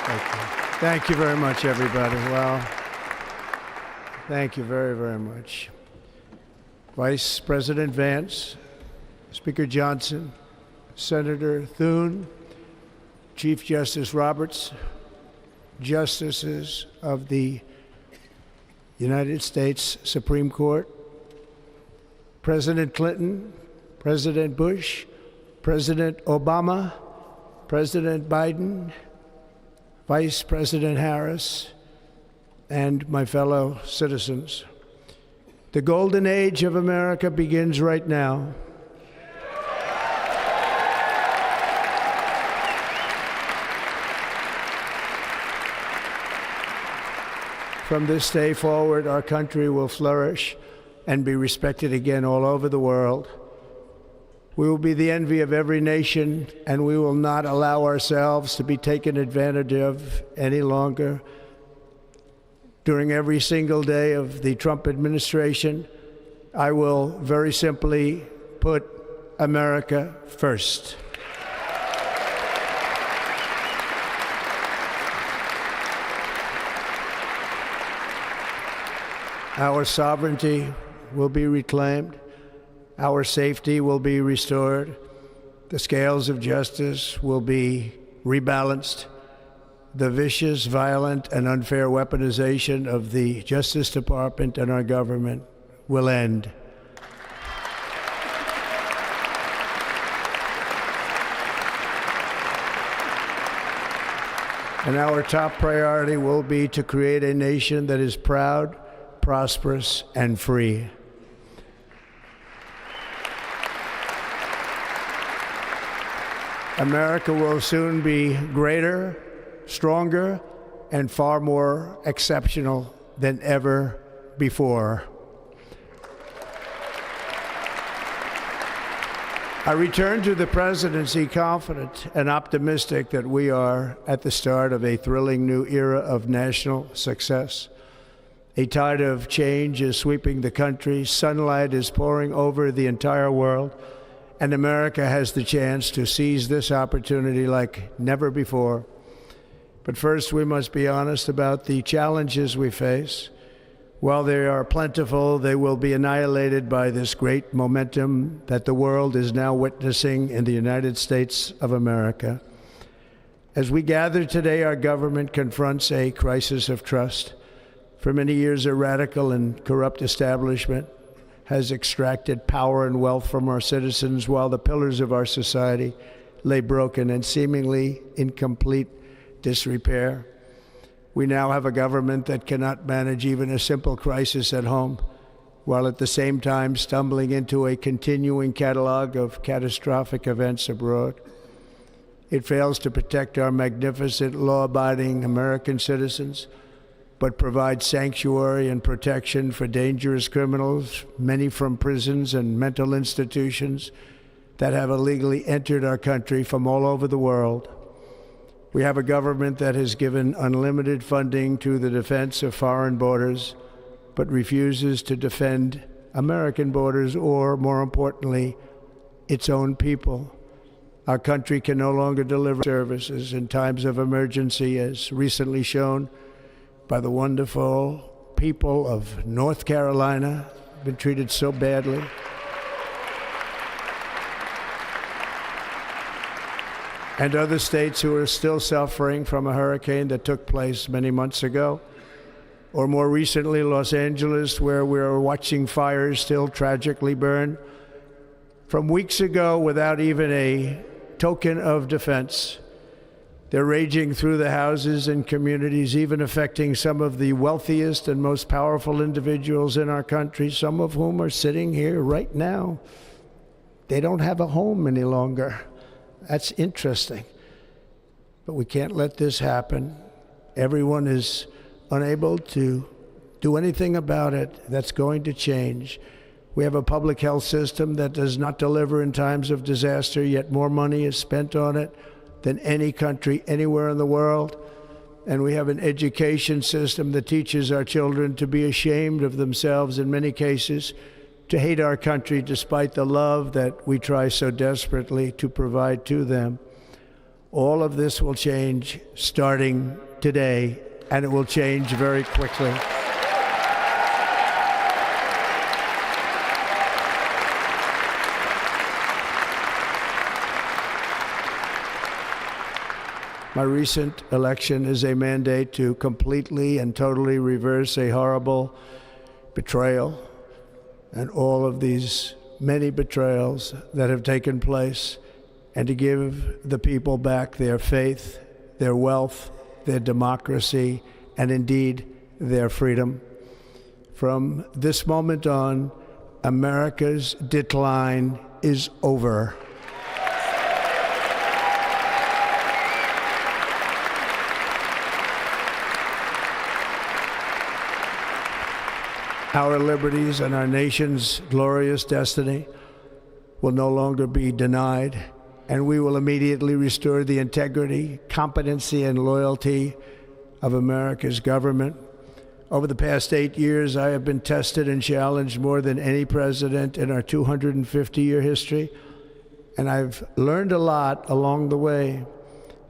Thank you very much, everybody. Well, thank you very, very much. Vice President Vance, Speaker Johnson, Senator Thune, Chief Justice Roberts, Justices of the United States Supreme Court, President Clinton, President Bush, President Obama, President Biden, Vice President Harris, and my fellow citizens. The golden age of America begins right now. From this day forward, our country will flourish and be respected again all over the world. We will be the envy of every nation, and we will not allow ourselves to be taken advantage of any longer. During every single day of the Trump administration, I will very simply put America first. Our sovereignty will be reclaimed. Our safety will be restored. The scales of justice will be rebalanced. The vicious, violent, and unfair weaponization of the Justice Department and our government will end. And our top priority will be to create a nation that is proud, prosperous, and free. America will soon be greater, stronger, and far more exceptional than ever before. I return to the presidency confident and optimistic that we are at the start of a thrilling new era of national success. A tide of change is sweeping the country, sunlight is pouring over the entire world, and America has the chance to seize this opportunity like never before. But first, we must be honest about the challenges we face. While they are plentiful, they will be annihilated by this great momentum that the world is now witnessing in the United States of America. As we gather today, our government confronts a crisis of trust. For many years, a radical and corrupt establishment has extracted power and wealth from our citizens while the pillars of our society lay broken and seemingly in complete disrepair. We now have a government that cannot manage even a simple crisis at home, while at the same time stumbling into a continuing catalog of catastrophic events abroad. It fails to protect our magnificent, law-abiding American citizens, but provides sanctuary and protection for dangerous criminals, many from prisons and mental institutions that have illegally entered our country from all over the world. We have a government that has given unlimited funding to the defense of foreign borders, but refuses to defend American borders or, more importantly, its own people. Our country can no longer deliver services in times of emergency, as recently shown by the wonderful people of North Carolina, been treated so badly. And other states who are still suffering from a hurricane that took place many months ago. Or more recently, Los Angeles, where we're watching fires still tragically burn from weeks ago without even a token of defense. They're raging through the houses and communities, even affecting some of the wealthiest and most powerful individuals in our country, some of whom are sitting here right now. They don't have a home any longer. That's interesting. But we can't let this happen. Everyone is unable to do anything about it. That's going to change. We have a public health system that does not deliver in times of disaster, yet more money is spent on it than any country anywhere in the world. And we have an education system that teaches our children to be ashamed of themselves in many cases, to hate our country despite the love that we try so desperately to provide to them. All of this will change starting today, and it will change very quickly. My recent election is a mandate to completely and totally reverse a horrible betrayal and all of these many betrayals that have taken place, and to give the people back their faith, their wealth, their democracy, and indeed their freedom. From this moment on, America's decline is over. Our liberties and our nation's glorious destiny will no longer be denied, and we will immediately restore the integrity, competency, and loyalty of America's government. Over the past 8 years, I have been tested and challenged more than any president in our 250-year history, and I've learned a lot along the way.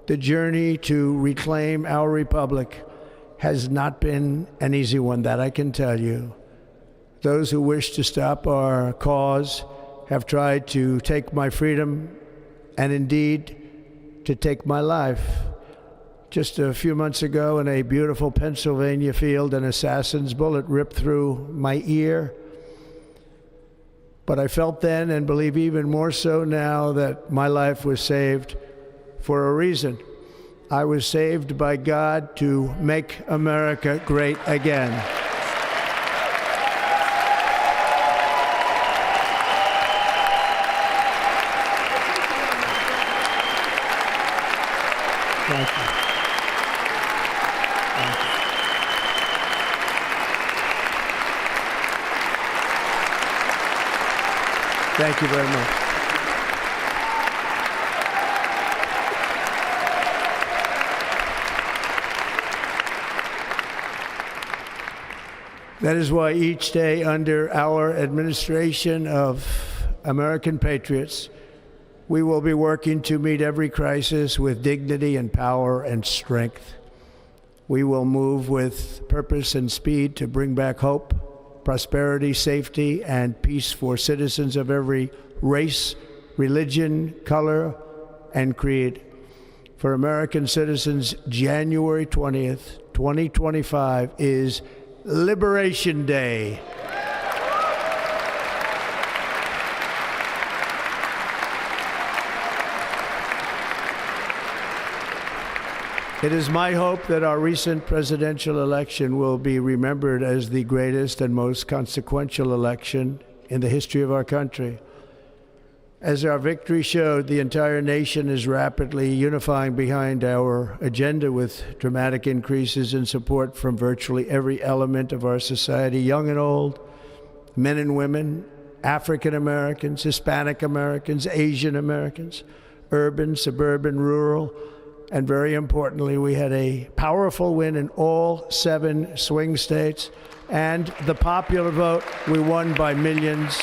The journey to reclaim our republic has not been an easy one, that I can tell you. Those who wish to stop our cause have tried to take my freedom and indeed to take my life. Just a few months ago in a beautiful Pennsylvania field, an assassin's bullet ripped through my ear. But I felt then, and believe even more so now, that my life was saved for a reason. I was saved by God to make America great again. Thank you. Thank you. Thank you very much. That is why each day under our administration of American patriots, we will be working to meet every crisis with dignity and power and strength. We will move with purpose and speed to bring back hope, prosperity, safety, and peace for citizens of every race, religion, color, and creed. For American citizens, January 20th, 2025 is Liberation Day. It is my hope that our recent presidential election will be remembered as the greatest and most consequential election in the history of our country. As our victory showed, the entire nation is rapidly unifying behind our agenda with dramatic increases in support from virtually every element of our society, young and old, men and women, African Americans, Hispanic Americans, Asian Americans, urban, suburban, rural, and very importantly, we had a powerful win in all 7 swing states, and the popular vote, we won by millions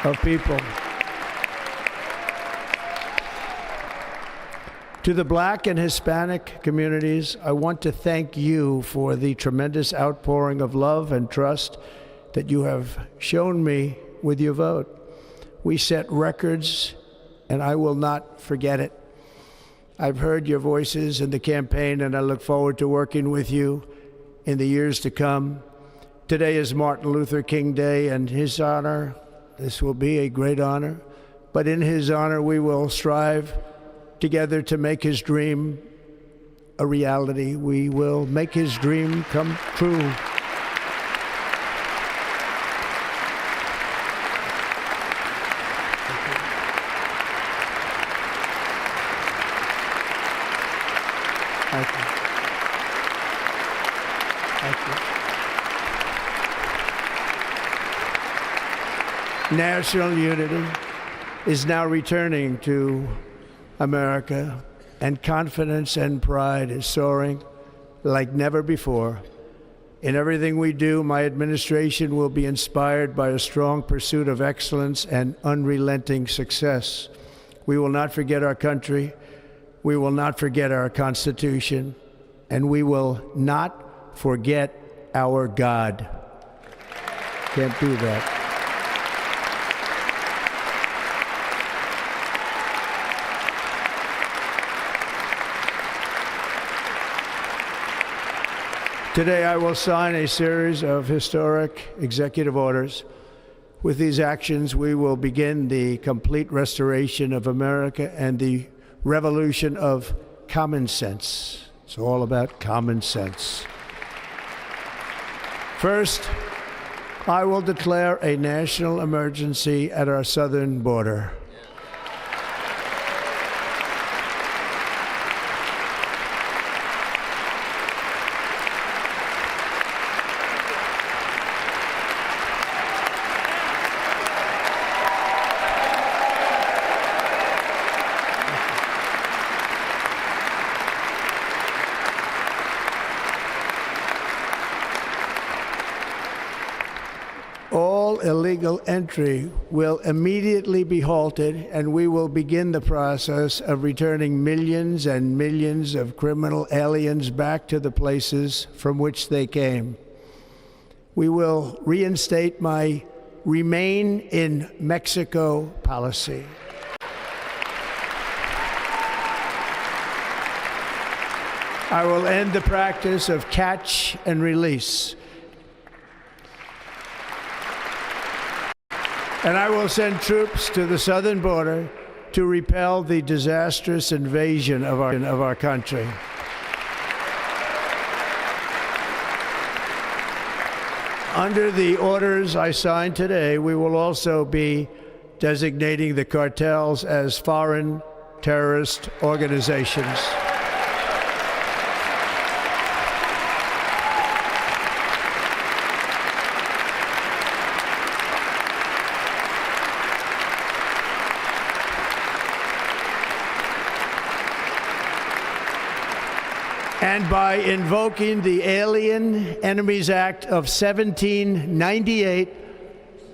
of people. To the Black and Hispanic communities, I want to thank you for the tremendous outpouring of love and trust that you have shown me with your vote. We set records, and I will not forget it. I've heard your voices in the campaign, and I look forward to working with you in the years to come. Today is Martin Luther King Day, and his honor, this will be a great honor, but in his honor we will strive together to make his dream a reality. We will make his dream come true. Thank you. Thank you. National unity is now returning to America, and confidence and pride is soaring like never before. In everything we do, my administration will be inspired by a strong pursuit of excellence and unrelenting success. We will not forget our country, We will not forget our Constitution, and we will not forget our God. Can't do that. Today, I will sign a series of historic executive orders. With these actions, we will begin the complete restoration of America and the revolution of common sense. It's all about common sense. First, I will declare a national emergency at our southern border. All illegal entry will immediately be halted, and we will begin the process of returning millions and millions of criminal aliens back to the places from which they came. We will reinstate my Remain in Mexico policy. I will end the practice of catch and release. And I will send troops to the southern border to repel the disastrous invasion of our country. Under the orders I signed today, we will also be designating the cartels as foreign terrorist organizations. And by invoking the Alien Enemies Act of 1798,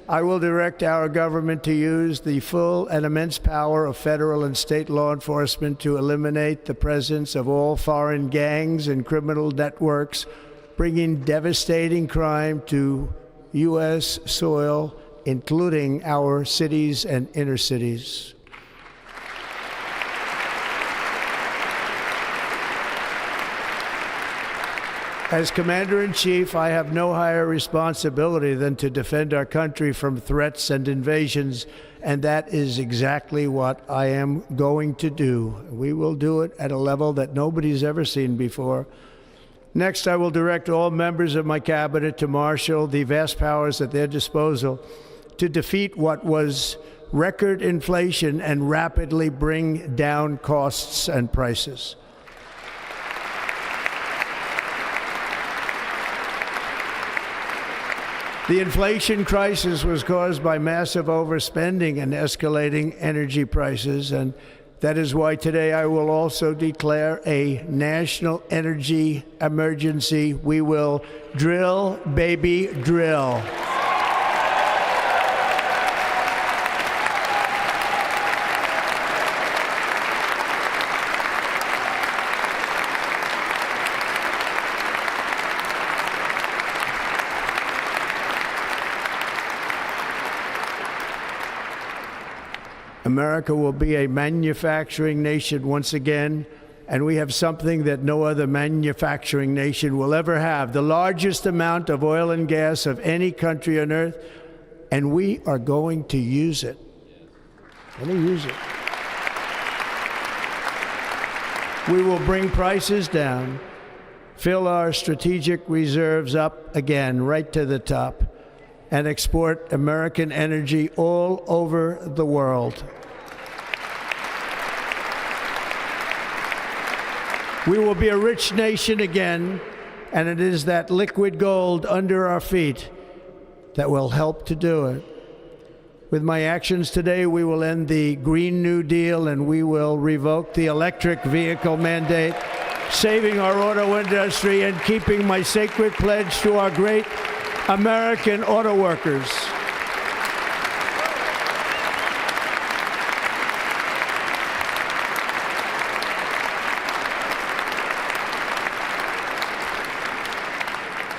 I will direct our government to use the full and immense power of federal and state law enforcement to eliminate the presence of all foreign gangs and criminal networks, bringing devastating crime to U.S. soil, including our cities and inner cities. As Commander-in-Chief, I have no higher responsibility than to defend our country from threats and invasions, and that is exactly what I am going to do. We will do it at a level that nobody's ever seen before. Next, I will direct all members of my cabinet to marshal the vast powers at their disposal to defeat what was record inflation and rapidly bring down costs and prices. The inflation crisis was caused by massive overspending and escalating energy prices, and that is why today I will also declare a national energy emergency. We will drill, baby, drill. America will be a manufacturing nation once again, and we have something that no other manufacturing nation will ever have, the largest amount of oil and gas of any country on earth, and we are going to use it. We will bring prices down, fill our strategic reserves up again, right to the top, and export American energy all over the world. We will be a rich nation again, and it is that liquid gold under our feet that will help to do it. With my actions today, we will end the Green New Deal, and we will revoke the electric vehicle mandate, saving our auto industry and keeping my sacred pledge to our great American auto workers.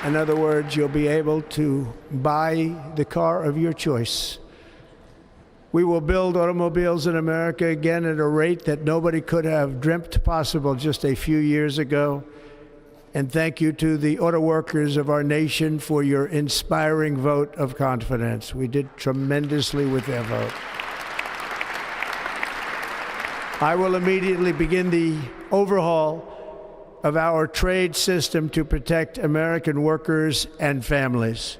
In other words, you'll be able to buy the car of your choice. We will build automobiles in America again at a rate that nobody could have dreamt possible just a few years ago. And thank you to the auto workers of our nation for your inspiring vote of confidence. We did tremendously with their vote. I will immediately begin the overhaul of our trade system to protect American workers and families.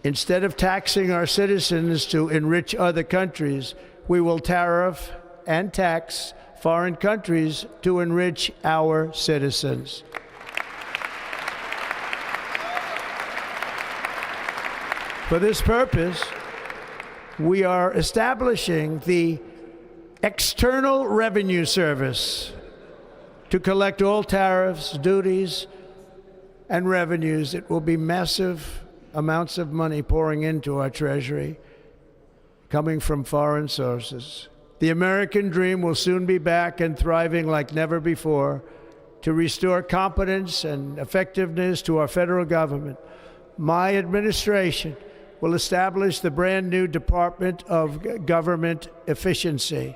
Instead of taxing our citizens to enrich other countries, we will tariff and tax foreign countries to enrich our citizens. For this purpose, we are establishing the External Revenue Service to collect all tariffs, duties, and revenues. It will be massive amounts of money pouring into our treasury, coming from foreign sources. The American dream will soon be back and thriving like never before to restore competence and effectiveness to our federal government. My administration will establish the brand new Department of Government Efficiency.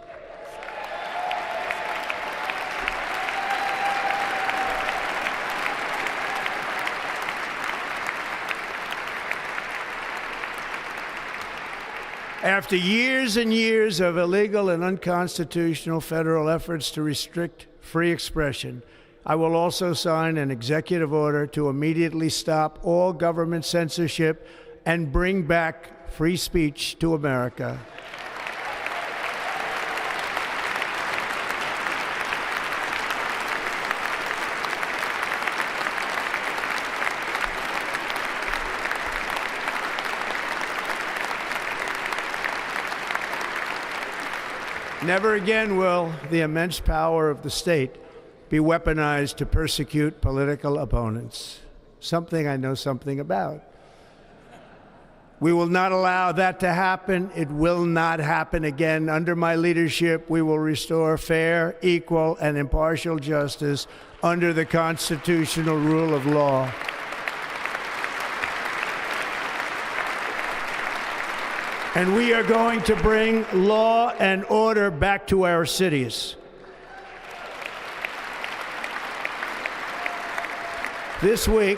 After years and years of illegal and unconstitutional federal efforts to restrict free expression, I will also sign an executive order to immediately stop all government censorship and bring back free speech to America. Never again will the immense power of the state be weaponized to persecute political opponents, something I know something about. We will not allow that to happen. It will not happen again. Under my leadership, we will restore fair, equal, and impartial justice under the constitutional rule of law. And we are going to bring law and order back to our cities. This week,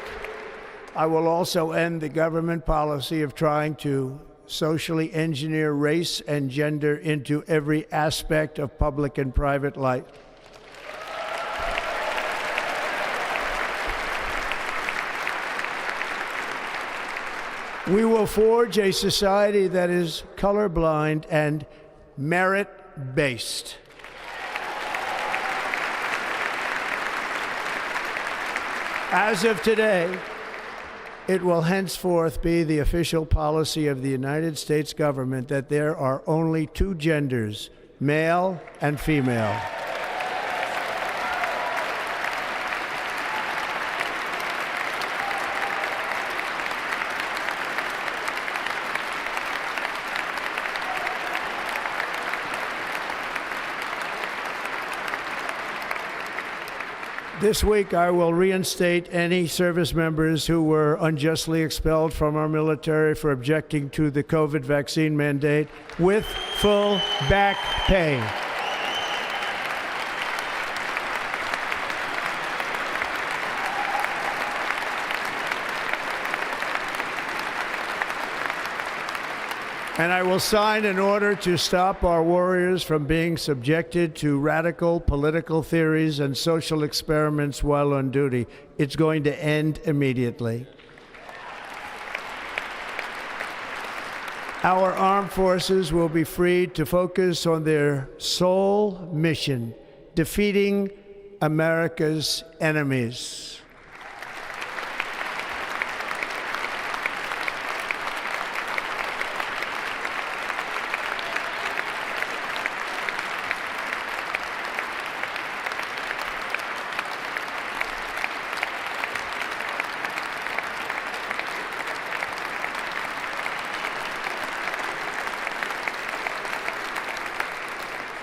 I will also end the government policy of trying to socially engineer race and gender into every aspect of public and private life. We will forge a society that is colorblind and merit-based. As of today, it will henceforth be the official policy of the United States government that there are only two genders, male and female. This week, I will reinstate any service members who were unjustly expelled from our military for objecting to the COVID vaccine mandate with full back pay. And I will sign an order to stop our warriors from being subjected to radical political theories and social experiments while on duty. It's going to end immediately. Our armed forces will be freed to focus on their sole mission, defeating America's enemies.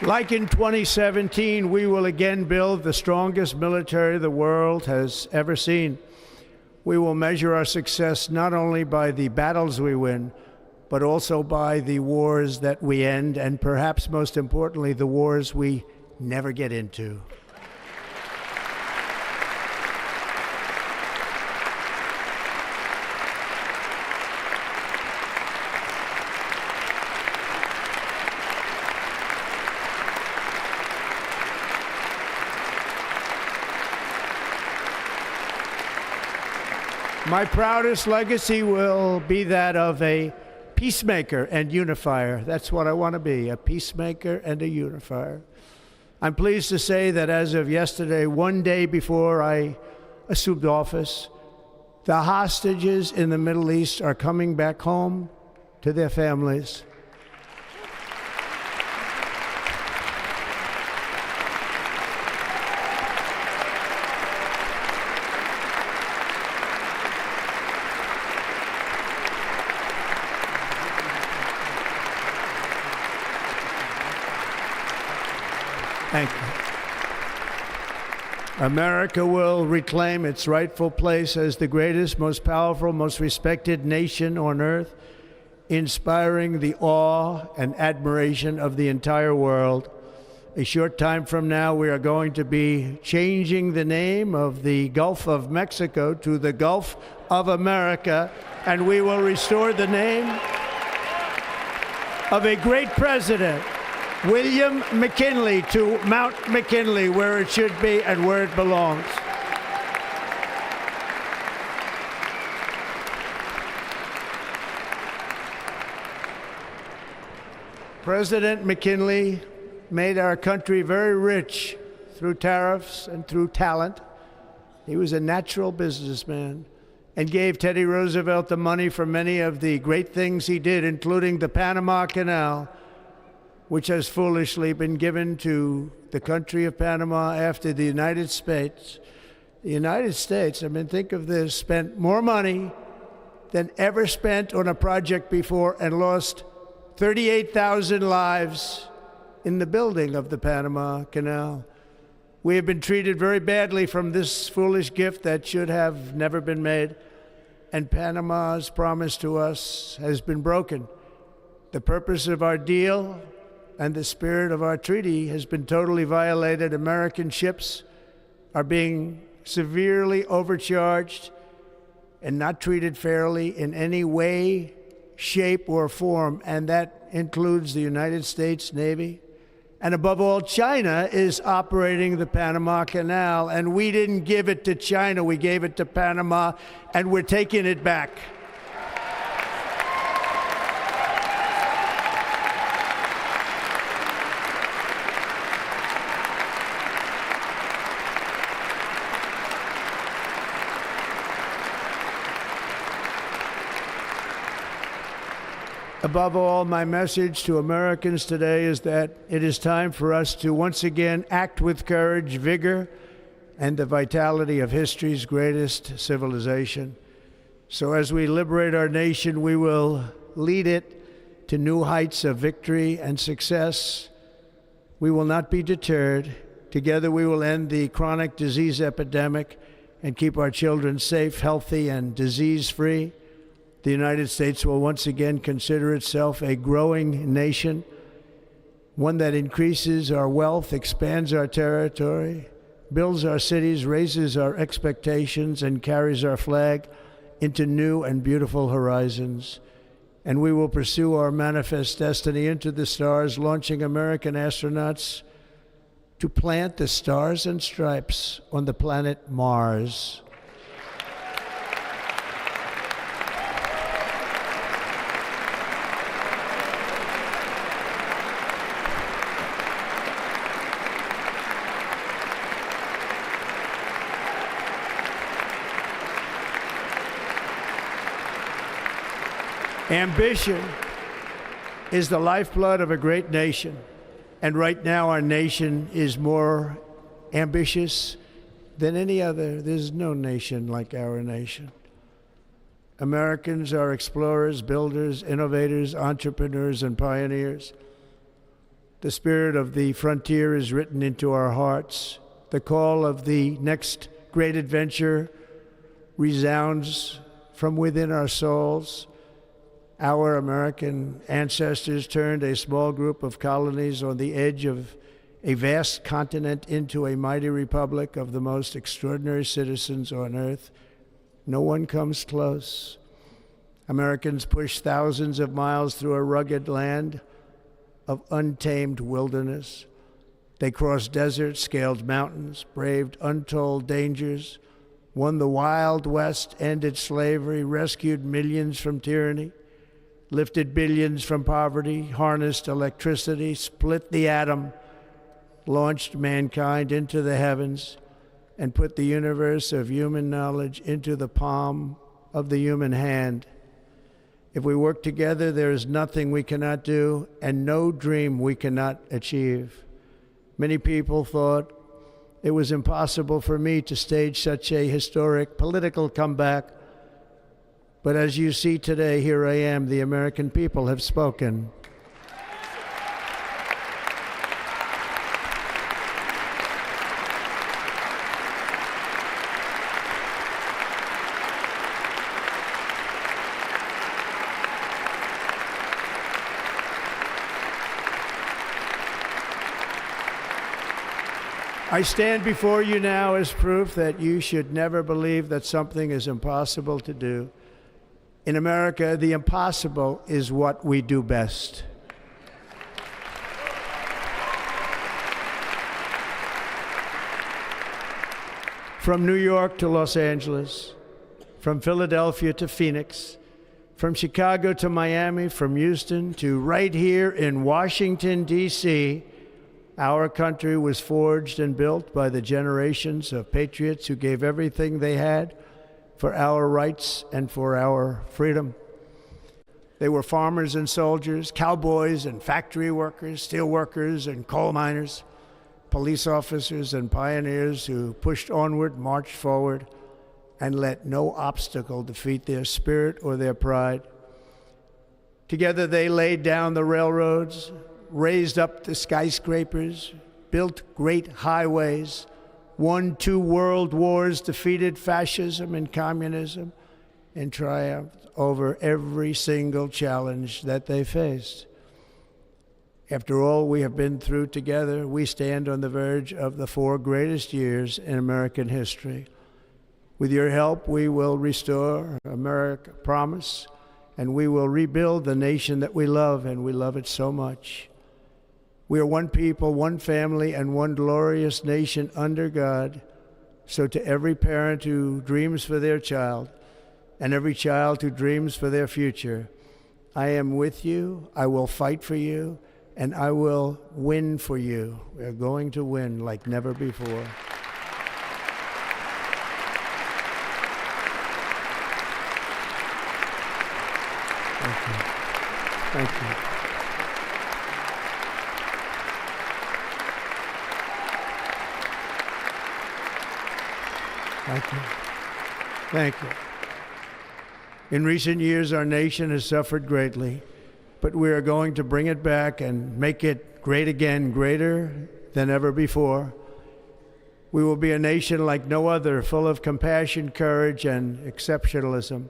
Like in 2017, we will again build the strongest military the world has ever seen. We will measure our success not only by the battles we win, but also by the wars that we end, and perhaps most importantly, the wars we never get into. My proudest legacy will be that of a peacemaker and unifier. That's what I want to be, a peacemaker and a unifier. I'm pleased to say that as of yesterday, one day before I assumed office, the hostages in the Middle East are coming back home to their families. Thank you. America will reclaim its rightful place as the greatest, most powerful, most respected nation on earth, inspiring the awe and admiration of the entire world. A short time from now, we are going to be changing the name of the Gulf of Mexico to the Gulf of America, and we will restore the name of a great president, William McKinley, to Mount McKinley, where it should be and where it belongs. President McKinley made our country very rich through tariffs and through talent. He was a natural businessman and gave Teddy Roosevelt the money for many of the great things he did, including the Panama Canal, which has foolishly been given to the country of Panama after the United States. The United States, I mean, think of this, spent more money than ever spent on a project before and lost 38,000 lives in the building of the Panama Canal. We have been treated very badly from this foolish gift that should have never been made, and Panama's promise to us has been broken. The purpose of our deal and the spirit of our treaty has been totally violated. American ships are being severely overcharged and not treated fairly in any way, shape, or form, and that includes the United States Navy. And above all, China is operating the Panama Canal, and we didn't give it to China, we gave it to Panama, and we're taking it back. Above all, my message to Americans today is that it is time for us to once again act with courage, vigor, and the vitality of history's greatest civilization. So as we liberate our nation, we will lead it to new heights of victory and success. We will not be deterred. Together we will end the chronic disease epidemic and keep our children safe, healthy, and disease-free. The United States will once again consider itself a growing nation, one that increases our wealth, expands our territory, builds our cities, raises our expectations, and carries our flag into new and beautiful horizons. And we will pursue our manifest destiny into the stars, launching American astronauts to plant the stars and stripes on the planet Mars. Ambition is the lifeblood of a great nation, and right now our nation is more ambitious than any other. There's no nation like our nation. Americans are explorers, builders, innovators, entrepreneurs, and pioneers. The spirit of the frontier is written into our hearts. The call of the next great adventure resounds from within our souls. Our American ancestors turned a small group of colonies on the edge of a vast continent into a mighty republic of the most extraordinary citizens on earth. No one comes close. Americans pushed thousands of miles through a rugged land of untamed wilderness. They crossed deserts, scaled mountains, braved untold dangers, won the Wild West, ended slavery, rescued millions from tyranny, lifted billions from poverty, harnessed electricity, split the atom, launched mankind into the heavens, and put the universe of human knowledge into the palm of the human hand. If we work together, there is nothing we cannot do and no dream we cannot achieve. Many people thought it was impossible for me to stage such a historic political comeback. But as you see today, here I am. The American people have spoken. I stand before you now as proof that you should never believe that something is impossible to do. In America, the impossible is what we do best. From New York to Los Angeles, from Philadelphia to Phoenix, from Chicago to Miami, from Houston to right here in Washington, D.C., our country was forged and built by the generations of patriots who gave everything they had for our rights and for our freedom. They were farmers and soldiers, cowboys and factory workers, steel workers and coal miners, police officers and pioneers who pushed onward, marched forward, and let no obstacle defeat their spirit or their pride. Together they laid down the railroads, raised up the skyscrapers, built great highways, won 2 world wars, defeated fascism and communism, and triumphed over every single challenge that they faced. After all we have been through together, we stand on the verge of the 4 greatest years in American history. With your help, we will restore America, promise, and we will rebuild the nation that we love, and we love it so much. We are one people, one family, and one glorious nation under God. So to every parent who dreams for their child, and every child who dreams for their future, I am with you, I will fight for you, and I will win for you. We are going to win like never before. Thank you. Thank you. Thank you. Thank you. In recent years, our nation has suffered greatly, but we are going to bring it back and make it great again, greater than ever before. We will be a nation like no other, full of compassion, courage, and exceptionalism.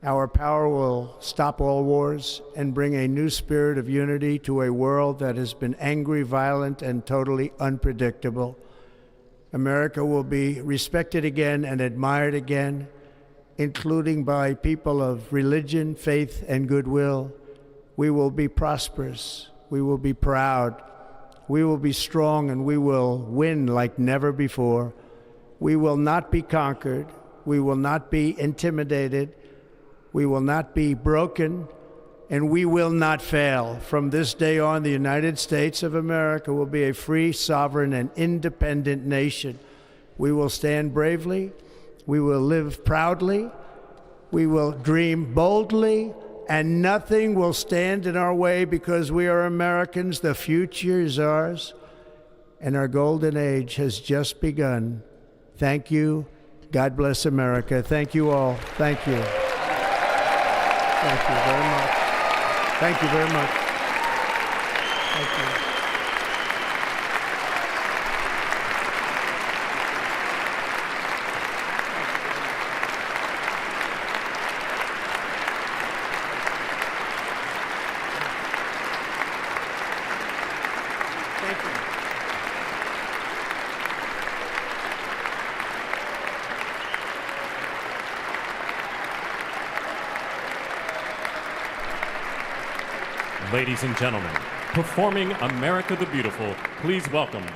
Our power will stop all wars and bring a new spirit of unity to a world that has been angry, violent, and totally unpredictable. America will be respected again and admired again, including by people of religion, faith, and goodwill. We will be prosperous. We will be proud. We will be strong, and we will win like never before. We will not be conquered. We will not be intimidated. We will not be broken, and we will not fail. From this day on, the United States of America will be a free, sovereign, and independent nation. We will stand bravely. We will live proudly. We will dream boldly, and nothing will stand in our way because we are Americans. The future is ours, and our golden age has just begun. Thank you. God bless America. Thank you all. Thank you. Thank you very much. Thank you very much. Thank you. Ladies and gentlemen, performing America the Beautiful, please welcome the